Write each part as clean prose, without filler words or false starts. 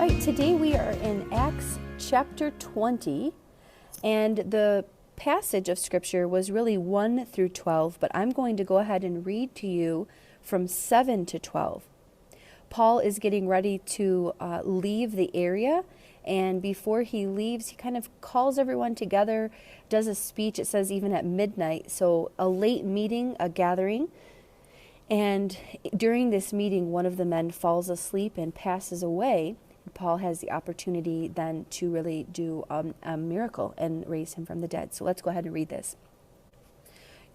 right, today we are in Acts chapter 20, and the passage of scripture was really 1 through 12, but I'm going to go ahead and read to you from 7 to 12. Paul is getting ready to leave the area, and before he leaves, he kind of calls everyone together, does a speech, it says even at midnight, so a late meeting, a gathering. And during this meeting, one of the men falls asleep and passes away. Paul has the opportunity then to really do a miracle and raise him from the dead. So let's go ahead and read this.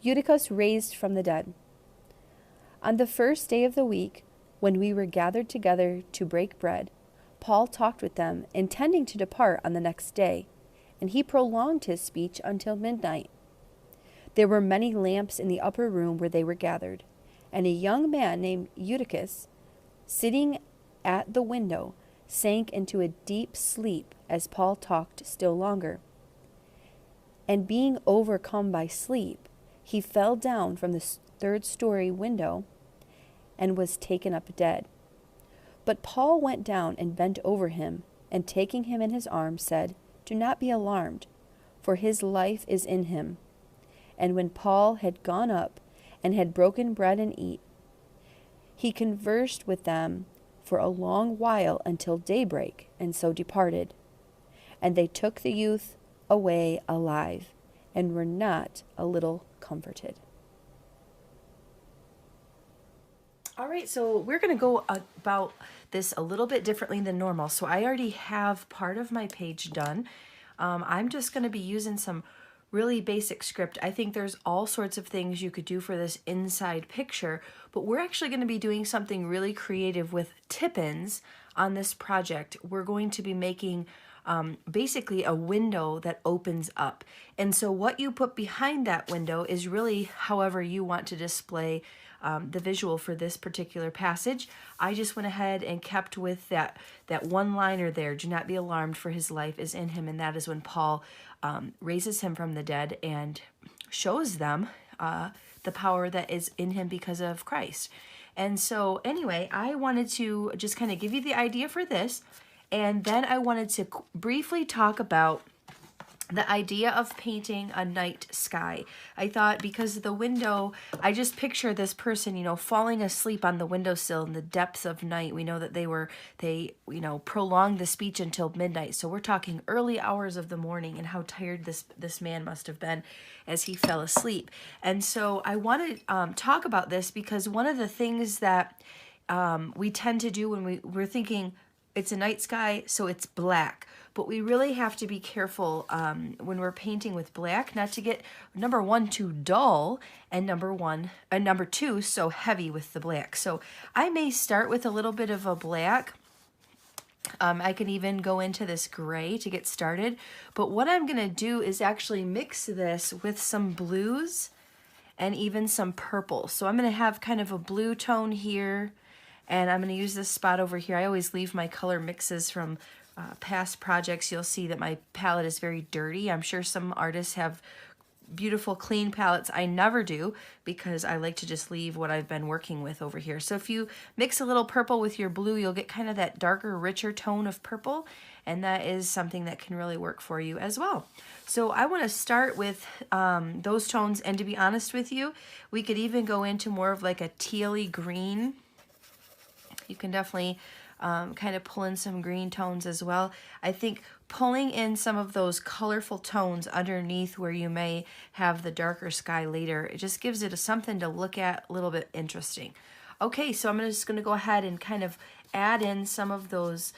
Eutychus raised from the dead. On the first day of the week, when we were gathered together to break bread, Paul talked with them, intending to depart on the next day, and he prolonged his speech until midnight. There were many lamps in the upper room where they were gathered, and a young man named Eutychus, sitting at the window, sank into a deep sleep as Paul talked still longer. And being overcome by sleep, he fell down from the third-story window and was taken up dead. But Paul went down and bent over him, and taking him in his arms, said, "Do not be alarmed, for his life is in him." And when Paul had gone up and had broken bread and eat, he conversed with them for a long while until daybreak, and so departed. And they took the youth away alive, and were not a little comforted. All right, so we're going to go about this a little bit differently than normal. So I already have part of my page done. I'm just going to be using some really basic script. I think there's all sorts of things you could do for this inside picture, but we're actually going to be doing something really creative with tip-ins on this project. We're going to be making basically a window that opens up. And so what you put behind that window is really however you want to display the visual for this particular passage. I just went ahead and kept with that one-liner there, "Do not be alarmed, for his life is in him," and that is when Paul raises him from the dead and shows them the power that is in him because of Christ. And so anyway, I wanted to just kind of give you the idea for this, and then I wanted to briefly talk about the idea of painting a night sky. I thought because the window, I just picture this person, falling asleep on the windowsill in the depths of night. We know that they prolonged the speech until midnight. So we're talking early hours of the morning, and how tired this man must have been as he fell asleep. And so I want to talk about this because one of the things that we tend to do when we're thinking it's a night sky, so it's black. But we really have to be careful when we're painting with black, not to get, number one, too dull, and number two, so heavy with the black. So I may start with a little bit of a black. I can even go into this gray to get started. But what I'm going to do is actually mix this with some blues and even some purple. So I'm going to have kind of a blue tone here, and I'm going to use this spot over here. I always leave my color mixes from past projects. You'll see that my palette is very dirty. I'm sure some artists have beautiful clean palettes. I never do, because I like to just leave what I've been working with over here. So if you mix a little purple with your blue, you'll get kind of that darker, richer tone of purple, and that is something that can really work for you as well. So I want to start with those tones, and to be honest with you, we could even go into more of like a tealy green. You can definitely kind of pull in some green tones as well. I think pulling in some of those colorful tones underneath where you may have the darker sky later, it just gives it something to look at, a little bit interesting. Okay, so I'm just going to go ahead and kind of add in some of those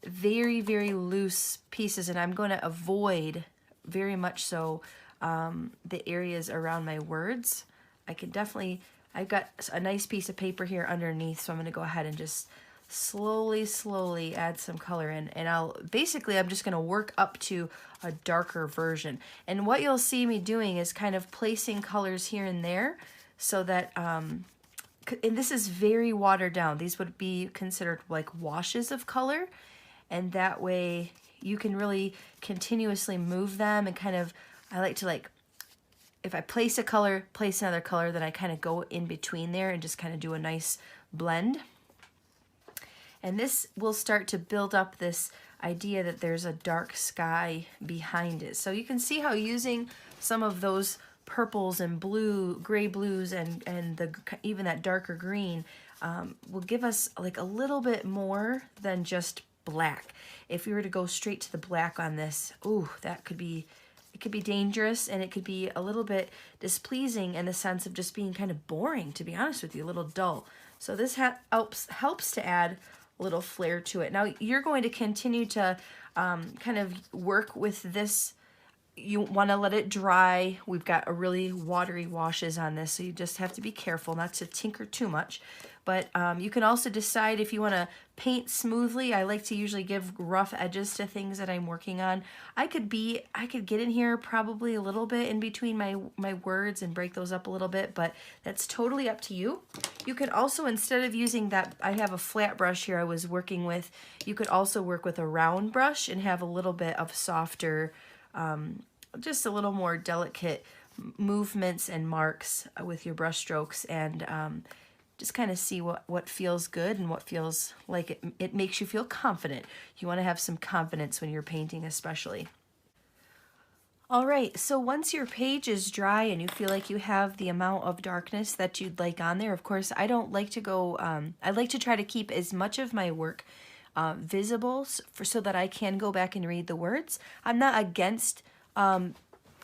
very, very loose pieces, and I'm going to avoid very much so the areas around my words. I've got a nice piece of paper here underneath, so I'm going to go ahead and just slowly add some color in, and I'm just going to work up to a darker version. And what you'll see me doing is kind of placing colors here and there, so that and this is very watered down. These would be considered like washes of color, and that way you can really continuously move them, and kind of, I like to, like, if I place a color, place another color, then I kind of go in between there and just kind of do a nice blend. And this will start to build up this idea that there's a dark sky behind it. So you can see how using some of those purples and gray blues and even that darker green will give us like a little bit more than just black. If we were to go straight to the black on this, ooh, it could be dangerous, and it could be a little bit displeasing in the sense of just being kind of boring, to be honest with you, a little dull. So this helps to add a little flair to it. Now you're going to continue to kind of work with this. You want to let it dry. We've got a really watery washes on this, so you just have to be careful not to tinker too much. But you can also decide if you want to paint smoothly. I like to usually give rough edges to things that I'm working on. I could get in here probably a little bit in between my words and break those up a little bit, but that's totally up to you. You could also, instead of using that, I have a flat brush here I was working with, you could also work with a round brush and have a little bit of softer, just a little more delicate movements and marks with your brush strokes, and just kind of see what feels good and what feels like it makes you feel confident. You want to have some confidence when you're painting especially. All right, so once your page is dry and you feel like you have the amount of darkness that you'd like on there, of course, I don't like to go, I like to try to keep as much of my work visible so that I can go back and read the words. I'm not against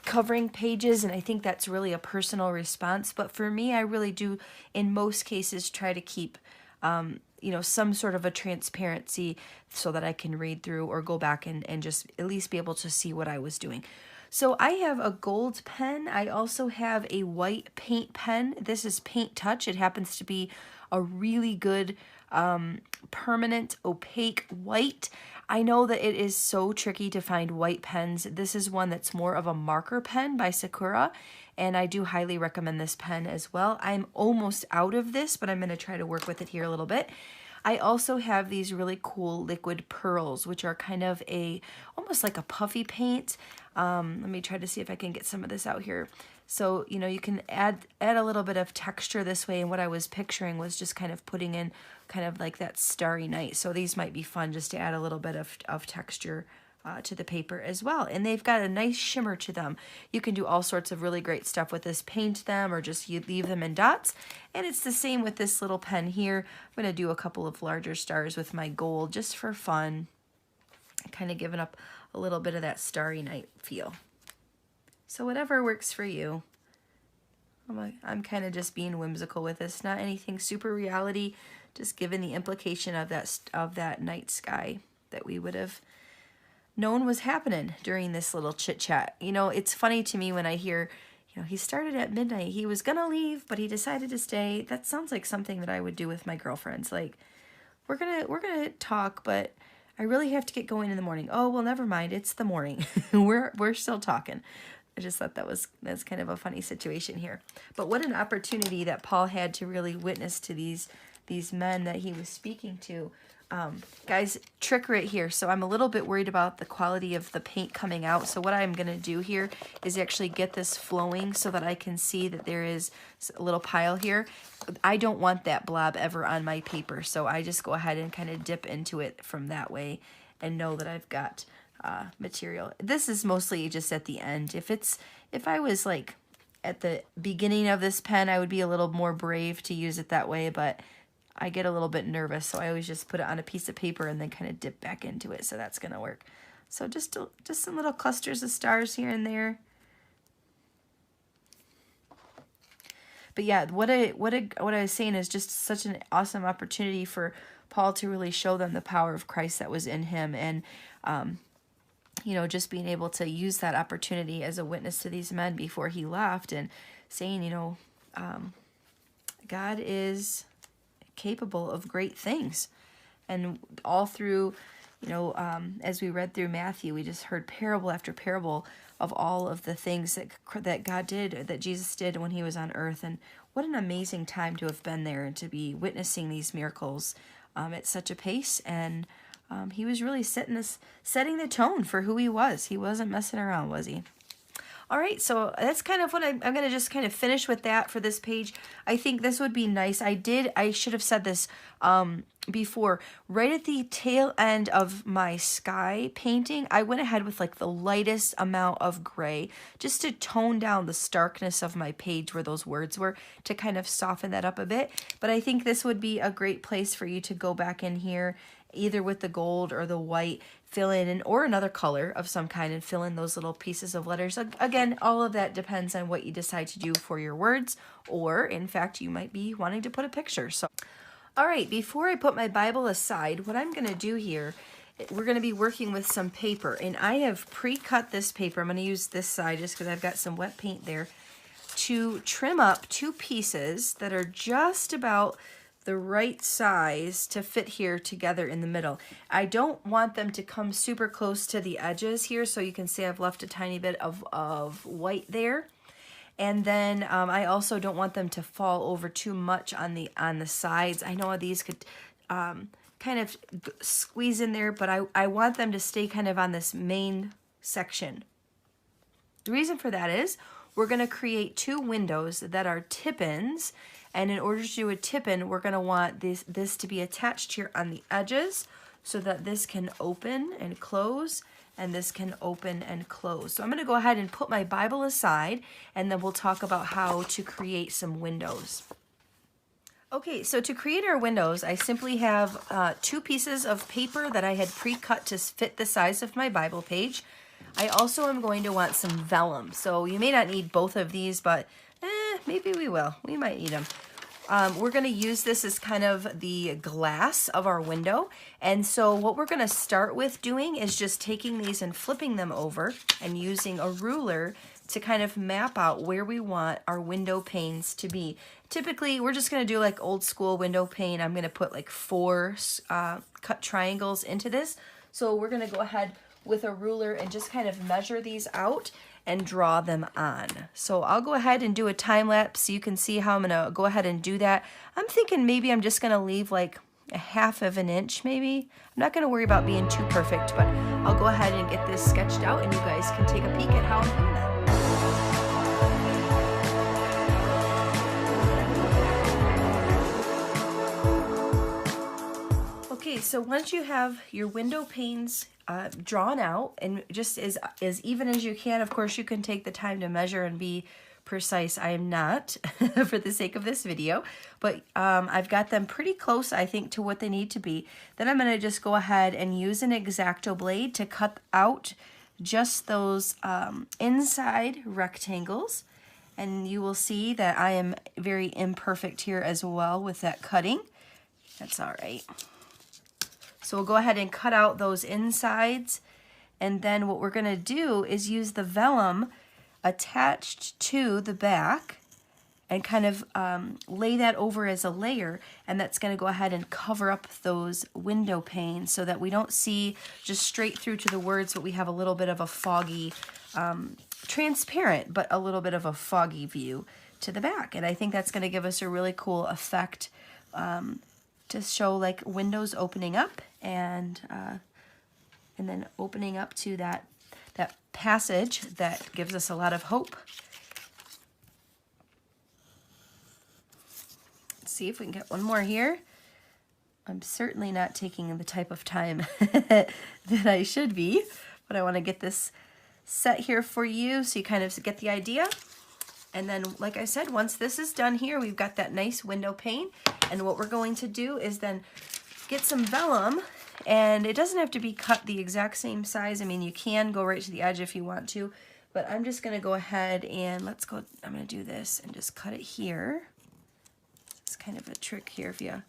covering pages, and I think that's really a personal response, but for me, I really do in most cases try to keep some sort of a transparency so that I can read through or go back and just at least be able to see what I was doing. So I have a gold pen. I also have a white paint pen. This is Paint Touch. It happens to be a really good permanent opaque white. I know that it is so tricky to find white pens. This is one that's more of a marker pen by Sakura, and I do highly recommend this pen as well. I'm almost out of this, but I'm going to try to work with it here a little bit. I also have these really cool liquid pearls, which are kind of almost like a puffy paint. Let me try to see if I can get some of this out here. So, you can add a little bit of texture this way, and what I was picturing was just kind of putting in kind of like that starry night. So these might be fun just to add a little bit of texture to the paper as well. And they've got a nice shimmer to them. You can do all sorts of really great stuff with this. Paint them, or just you leave them in dots. And it's the same with this little pen here. I'm going to do a couple of larger stars with my gold just for fun. Kind of giving up a little bit of that starry night feel. So whatever works for you. I'm kind of just being whimsical with this. Not anything super reality, just given the implication of that night sky that we would have known was happening during this little chit chat. It's funny to me when I hear, he started at midnight. He was gonna leave, but he decided to stay. That sounds like something that I would do with my girlfriends. Like, we're gonna talk, but I really have to get going in the morning. Oh, well, never mind. It's the morning. we're still talking. I just thought that's kind of a funny situation here. But what an opportunity that Paul had to really witness to these men that he was speaking to. Guys, trick right here. So I'm a little bit worried about the quality of the paint coming out. So what I'm going to do here is actually get this flowing so that I can see that there is a little pile here. I don't want that blob ever on my paper. So I just go ahead and kind of dip into it from that way and know that I've got material. This is mostly just at the end. If I was like at the beginning of this pen, I would be a little more brave to use it that way, but I get a little bit nervous, so I always just put it on a piece of paper and then kind of dip back into it, so that's gonna work. So just some little clusters of stars here and there. But yeah, what I was saying is just such an awesome opportunity for Paul to really show them the power of Christ that was in him, and just being able to use that opportunity as a witness to these men before he left, and saying, God is capable of great things. And all through, as we read through Matthew, we just heard parable after parable of all of the things that God did, that Jesus did when he was on earth. And what an amazing time to have been there and to be witnessing these miracles at such a pace. And he was really setting the tone for who he was. He wasn't messing around, was he? All right, so that's kind of what I'm going to just kind of finish with that for this page. I think this would be nice. I should have said this before. Right at the tail end of my sky painting, I went ahead with like the lightest amount of gray just to tone down the starkness of my page where those words were, to kind of soften that up a bit. But I think this would be a great place for you to go back in here, either with the gold or the white, fill in, or another color of some kind, and fill in those little pieces of letters. Again, all of that depends on what you decide to do for your words, or in fact, you might be wanting to put a picture. So, all right, before I put my Bible aside, what I'm gonna do here, we're gonna be working with some paper, and I have pre-cut this paper. I'm gonna use this side just because I've got some wet paint there, to trim up 2 pieces that are just about the right size to fit here together in the middle. I don't want them to come super close to the edges here, so you can see I've left a tiny bit of white there. And then I also don't want them to fall over too much on the sides. I know these could kind of squeeze in there, but I want them to stay kind of on this main section. The reason for that is we're going to create 2 windows that are tip-ins. And in order to do a tip-in, we're going to want this to be attached here on the edges so that this can open and close, and this can open and close. So I'm going to go ahead and put my Bible aside, and then we'll talk about how to create some windows. Okay, so to create our windows, I simply have 2 pieces of paper that I had pre-cut to fit the size of my Bible page. I also am going to want some vellum. So you may not need both of these, but maybe we will. We might need them. We're going to use this as kind of the glass of our window. And so what we're going to start with doing is just taking these and flipping them over and using a ruler to kind of map out where we want our window panes to be. Typically, we're just going to do like old school window pane. I'm going to put like 4 cut triangles into this. So we're going to go ahead with a ruler and just kind of measure these out and draw them on. So I'll go ahead and do a time lapse so you can see how I'm gonna go ahead and do that. I'm thinking maybe I'm just gonna leave like a 1/2 inch maybe. I'm not gonna worry about being too perfect, but I'll go ahead and get this sketched out and you guys can take a peek at how I'm doing that. Okay, so once you have your window panes drawn out and just as even as you can, of course you can take the time to measure and be precise. I am not for the sake of this video, but I've got them pretty close, I think, to what they need to be. Then I'm going to just go ahead and use an X-Acto blade to cut out just those inside rectangles, and you will see that I am very imperfect here as well with that cutting. That's all right. So we'll go ahead and cut out those insides, and then what we're going to do is use the vellum attached to the back and kind of lay that over as a layer, and that's going to go ahead and cover up those window panes so that we don't see just straight through to the words, but we have a little bit of a foggy, transparent, but a little bit of a foggy view to the back. And I think that's going to give us a really cool effect to show like windows opening up and then opening up to that passage that gives us a lot of hope. Let's see if we can get one more here. I'm certainly not taking the type of time that I should be, but I want to get this set here for you so you kind of get the idea. And then, like I said, once this is done here, we've got that nice window pane. And what we're going to do is then get some vellum, and it doesn't have to be cut the exact same size. I mean, you can go right to the edge if you want to, but I'm just going to go ahead and I'm going to do this and just cut it here. It's kind of a trick here. If you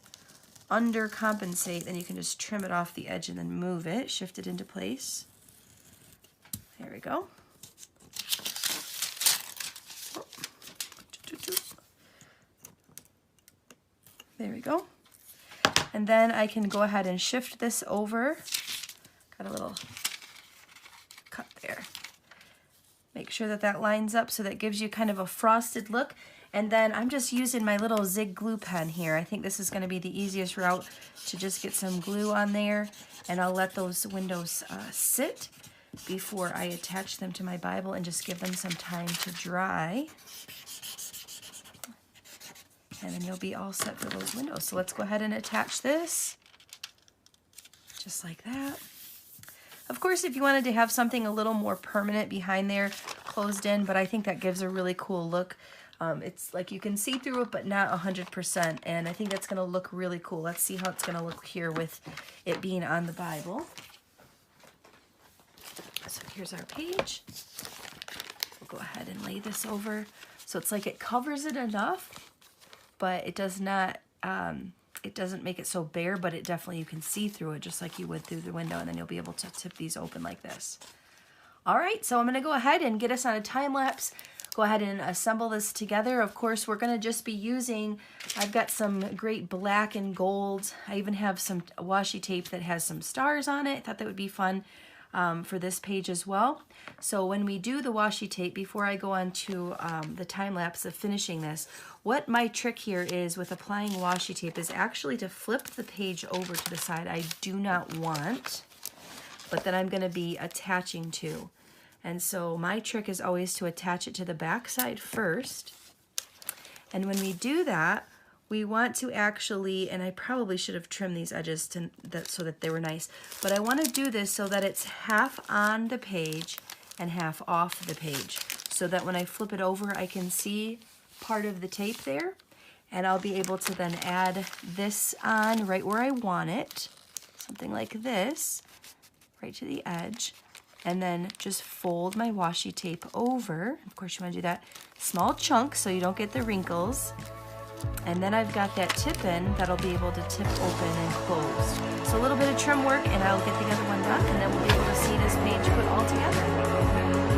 undercompensate, then you can just trim it off the edge and then move it, shift it into place. There we go. There we go. And then I can go ahead and shift this over. Got a little cut there. Make sure that that lines up so that gives you kind of a frosted look. And then I'm just using my little Zig glue pen here. I think this is going to be the easiest route to just get some glue on there. And I'll let those windows sit. before I attach them to my Bible and just give them some time to dry. And then you'll be all set for those windows. So let's go ahead and attach this, just like that. Of course, if you wanted to have something a little more permanent behind there, closed in, but I think that gives a really cool look. It's like you can see through it, but not 100%, and I think that's going to look really cool. Let's see how it's going to look here with it being on the Bible. So here's our page. We'll go ahead and lay this over. So it's like it covers it enough, but it does not, it doesn't make it so bare, but it definitely, you can see through it just like you would through the window, and then you'll be able to tip these open like this. All right, so I'm going to go ahead and get us on a time lapse. Go ahead and assemble this together. Of course, we're going to just be using, I've got some great black and gold. I even have some washi tape that has some stars on it. I thought that would be fun for this page as well. So when we do the washi tape, before I go on to the time lapse of finishing this, what my trick here is with applying washi tape is actually to flip the page over to the side I do not want, but that I'm going to be attaching to. And so my trick is always to attach it to the back side first. And when we do that, we want to actually, and I probably should have trimmed these edges so that they were nice, but I want to do this so that it's half on the page and half off the page, so that when I flip it over, I can see part of the tape there, and I'll be able to then add this on right where I want it, something like this, right to the edge. And then just fold my washi tape over. Of course, you want to do that small chunk so you don't get the wrinkles. And then I've got that tip in that'll be able to tip open and close. So a little bit of trim work, and I'll get the other one done, and then we'll be able to see this page put all together.